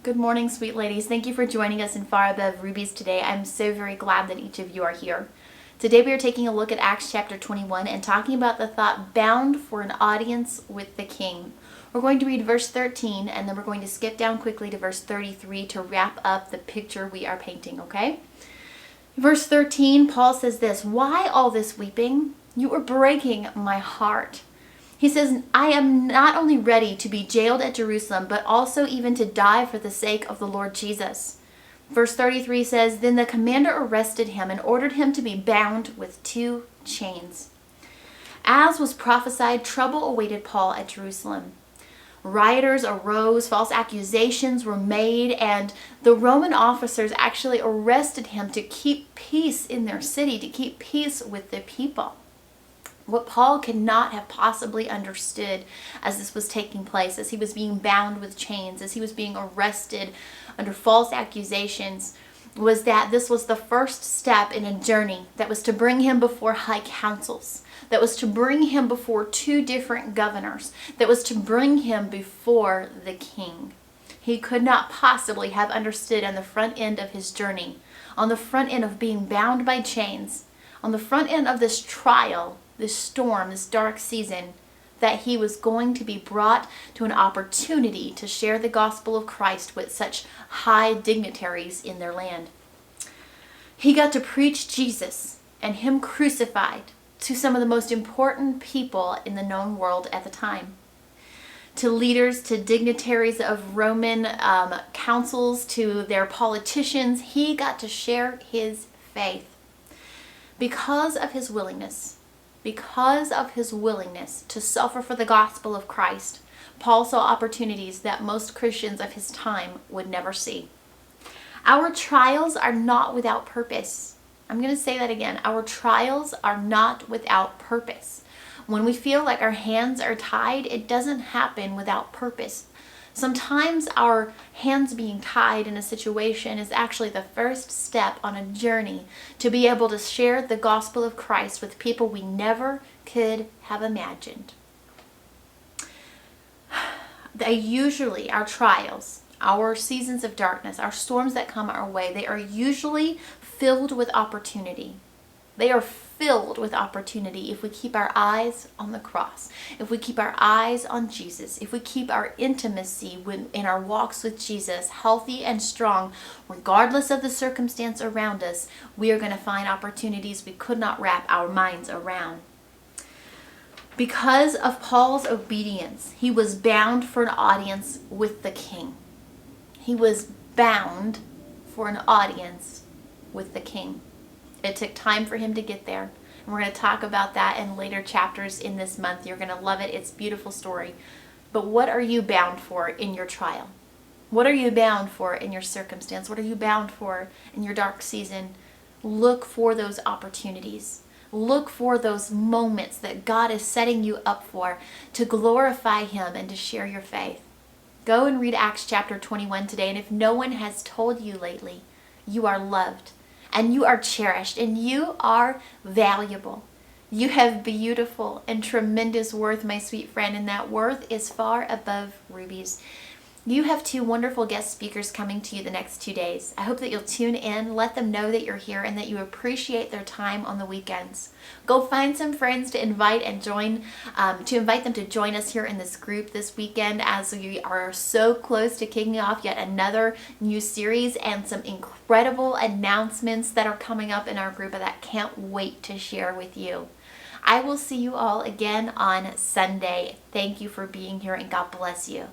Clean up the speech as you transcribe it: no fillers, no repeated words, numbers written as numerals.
Good morning, sweet ladies. Thank you for joining us in Far Above Rubies today. I'm so very glad that each of you are here. Today we are taking a look at Acts chapter 21 and talking about the thought bound for an audience with the King. We're going to read verse 13 and then we're going to skip down quickly to verse 33 to wrap up the picture we are painting, okay? Verse 13, Paul says this, "Why all this weeping? You are breaking my heart." He says, "I am not only ready to be jailed at Jerusalem, but also even to die for the sake of the Lord Jesus." Verse 33 says, "Then the commander arrested him and ordered him to be bound with 2 chains. As was prophesied, trouble awaited Paul at Jerusalem. Rioters arose, false accusations were made, and the Roman officers actually arrested him to keep peace in their city, to keep peace with the people. What Paul could not have possibly understood as this was taking place, as he was being bound with chains, as he was being arrested under false accusations, was that this was the first step in a journey that was to bring him before high councils, that was to bring him before 2 different governors, that was to bring him before the king. He could not possibly have understood on the front end of his journey, on the front end of being bound by chains, on the front end of this trial, this storm, this dark season, that he was going to be brought to an opportunity to share the gospel of Christ with such high dignitaries in their land. He got to preach Jesus and him crucified to some of the most important people in the known world at the time. To leaders, to dignitaries of Roman councils, to their politicians, he got to share his faith. Because of his willingness to suffer for the gospel of Christ, Paul saw opportunities that most Christians of his time would never see. Our trials are not without purpose. I'm going to say that again. Our trials are not without purpose. When we feel like our hands are tied, it doesn't happen without purpose. Sometimes our hands being tied in a situation is actually the first step on a journey to be able to share the gospel of Christ with people we never could have imagined. Our trials, our seasons of darkness, our storms that come our way, they are usually filled with opportunity. They are filled with opportunity if we keep our eyes on the cross, if we keep our eyes on Jesus, if we keep our intimacy in our walks with Jesus healthy and strong, regardless of the circumstance around us, we are going to find opportunities we could not wrap our minds around. Because of Paul's obedience, he was bound for an audience with the king. He was bound for an audience with the king. It took time for him to get there. And we're going to talk about that in later chapters in this month. You're going to love it. It's a beautiful story. But what are you bound for in your trial? What are you bound for in your circumstance? What are you bound for in your dark season? Look for those opportunities. Look for those moments that God is setting you up for to glorify him and to share your faith. Go and read Acts chapter 21 today. And if no one has told you lately, you are loved. And you are cherished, and you are valuable. You have beautiful and tremendous worth, my sweet friend, and that worth is far above rubies. You have 2 wonderful guest speakers coming to you the next 2 days. I hope that you'll tune in, let them know that you're here, and that you appreciate their time on the weekends. Go find some friends to invite them to join us here in this group this weekend, as we are so close to kicking off yet another new series and some incredible announcements that are coming up in our group that I can't wait to share with you. I will see you all again on Sunday. Thank you for being here, and God bless you.